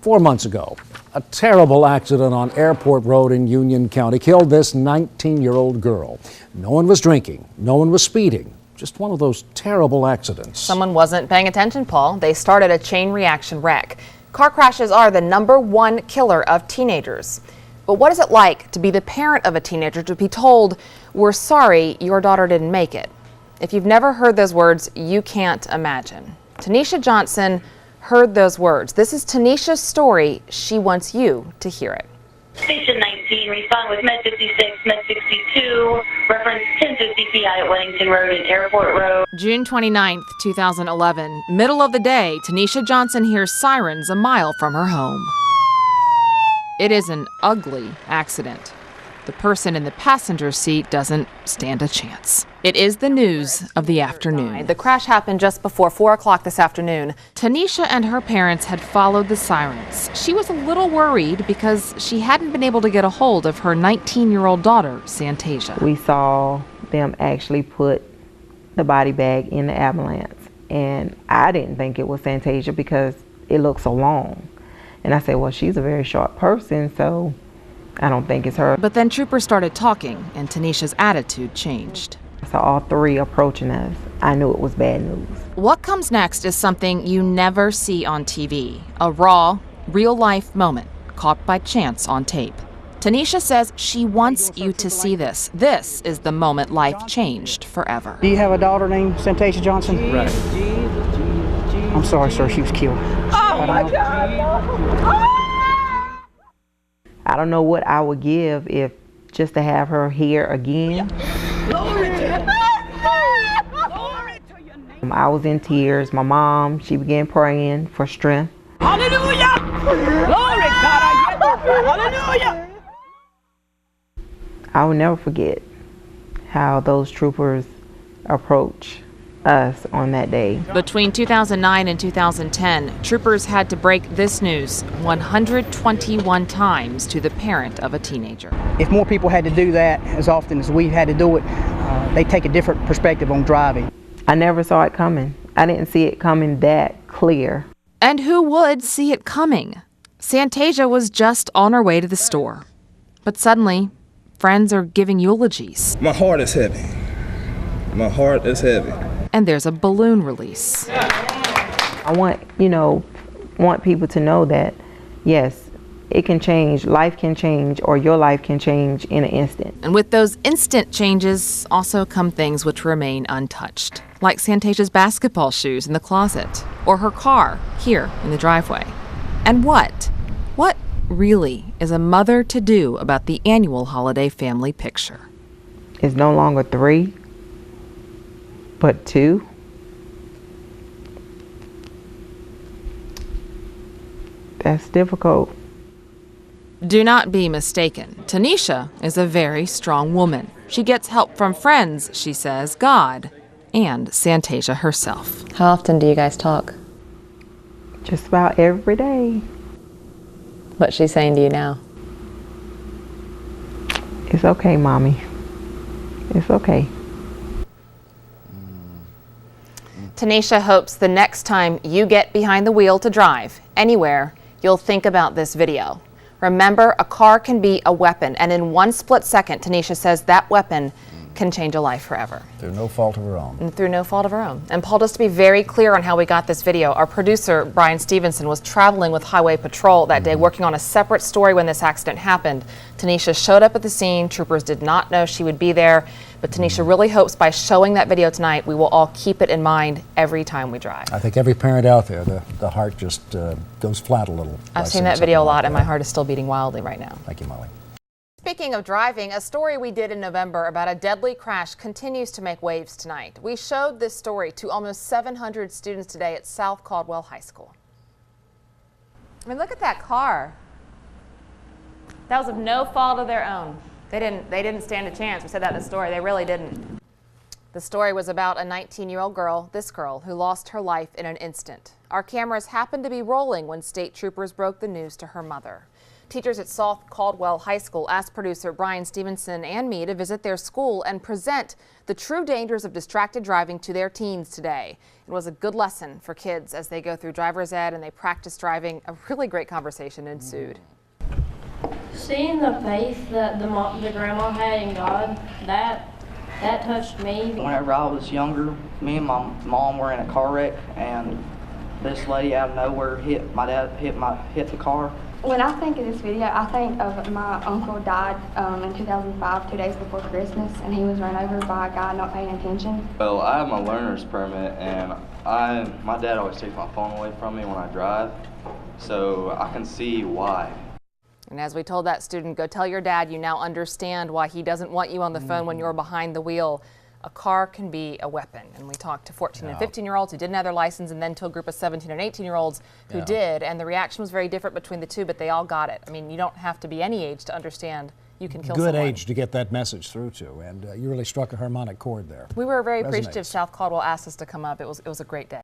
4 months ago, a terrible accident on Airport Road in Union County killed this 19-year-old girl. No one was drinking, no one was speeding, just one of those terrible accidents. Someone wasn't paying attention, Paul. They started a chain reaction wreck. Car crashes are the #1 killer of teenagers. But what is it like to be the parent of a teenager to be told, "We're sorry, your daughter didn't make it"? If you've never heard those words, you can't imagine. Tanisha Johnson heard those words. This is Tanisha's story. She wants you to hear it. Station 19, respond with Med 56, Med 62, reference 1050 PI at Weddington Road and Airport Road. June 29th, 2011, middle of the day, Tanisha Johnson hears sirens a mile from her home. It is an ugly accident. The person in the passenger seat doesn't stand a chance. It is the news of the afternoon. The crash happened just before 4 o'clock this afternoon. Tanisha and her parents had followed the sirens. She was a little worried because she hadn't been able to get a hold of her 19-year-old daughter, Santasia. We saw them actually put the body bag in the ambulance, and I didn't think it was Santasia because it looked so long. And I said, well, she's a very short person, so I don't think it's her. But then troopers started talking, and Tanisha's attitude changed. I saw all three approaching us. I knew it was bad news. What comes next is something you never see on TV. A raw, real-life moment caught by chance on tape. Tanisha says she wants you to see this. This is the moment life changed forever. Do you have a daughter named Santasia Johnson? Right. I'm sorry, sir. She was killed. Oh my God! I don't know what I would give if just to have her here again. I was in tears. My mom, she began praying for strength. Hallelujah! Glory, God, hallelujah! I will never forget how those troopers approached us on that day. Between 2009 and 2010, troopers had to break this news 121 times to the parent of a teenager. If more people had to do that as often as we've had to do it, they take a different perspective on driving. I never saw it coming. I didn't see it coming that clear. And who would see it coming? Santasia was just on her way to the store. But suddenly, friends are giving eulogies. My heart is heavy. My heart is heavy. And there's a balloon release. I want people to know that, yes, it can change, life can change, or your life can change in an instant. And with those instant changes also come things which remain untouched, like Santasia's basketball shoes in the closet, or her car here in the driveway. And what really is a mother to do about the annual holiday family picture? It's no longer 3, but 2. That's difficult. Do not be mistaken. Tanisha is a very strong woman. She gets help from friends, she says, God, and Santasia herself. How often do you guys talk? Just about every day. What's she saying to you now? It's okay, Mommy. It's okay. Tanisha hopes the next time you get behind the wheel to drive anywhere, you'll think about this video. Remember, a car can be a weapon, and in one split second, Tanisha says that weapon can change a life forever. Through no fault of her own. And through no fault of her own. And Paul, just to be very clear on how we got this video, our producer, Brian Stevenson, was traveling with Highway Patrol that day, working on a separate story when this accident happened. Tanisha showed up at the scene. Troopers did not know she would be there. But Tanisha really hopes by showing that video tonight, we will all keep it in mind every time we drive. I think every parent out there, the heart just goes flat a little. I've seen that video a lot, and my heart is still beating wildly right now. Thank you, Molly. Speaking of driving, a story we did in November about a deadly crash continues to make waves tonight. We showed this story to almost 700 students today at South Caldwell High School. I mean, look at that car. That was of no fault of their own. They didn't stand a chance. We said that in the story. They really didn't. The story was about a 19-year-old girl, this girl, who lost her life in an instant. Our cameras happened to be rolling when state troopers broke the news to her mother. Teachers at South Caldwell High School asked producer Brian Stevenson and me to visit their school and present the true dangers of distracted driving to their teens today. It was a good lesson for kids as they go through driver's ed and they practice driving. A really great conversation ensued. Seeing the faith that the grandma had in God, that touched me. Whenever I was younger, me and my mom were in a car wreck, and this lady out of nowhere hit the car. When I think of this video, I think of my uncle died in 2005, 2 days before Christmas, and he was run over by a guy not paying attention. Well, I have my learner's permit, and my dad always takes my phone away from me when I drive, so I can see why. And as we told that student, go tell your dad you now understand why he doesn't want you on the phone when you're behind the wheel. A car can be a weapon. And we talked to 14 and 15-year-olds who didn't have their license, and then to a group of 17 and 18-year-olds who did. And the reaction was very different between the two, but they all got it. I mean, you don't have to be any age to understand you can kill someone. Good age to get that message through to, and you really struck a harmonic chord there. We were very appreciative South Caldwell asked us to come up. It was a great day.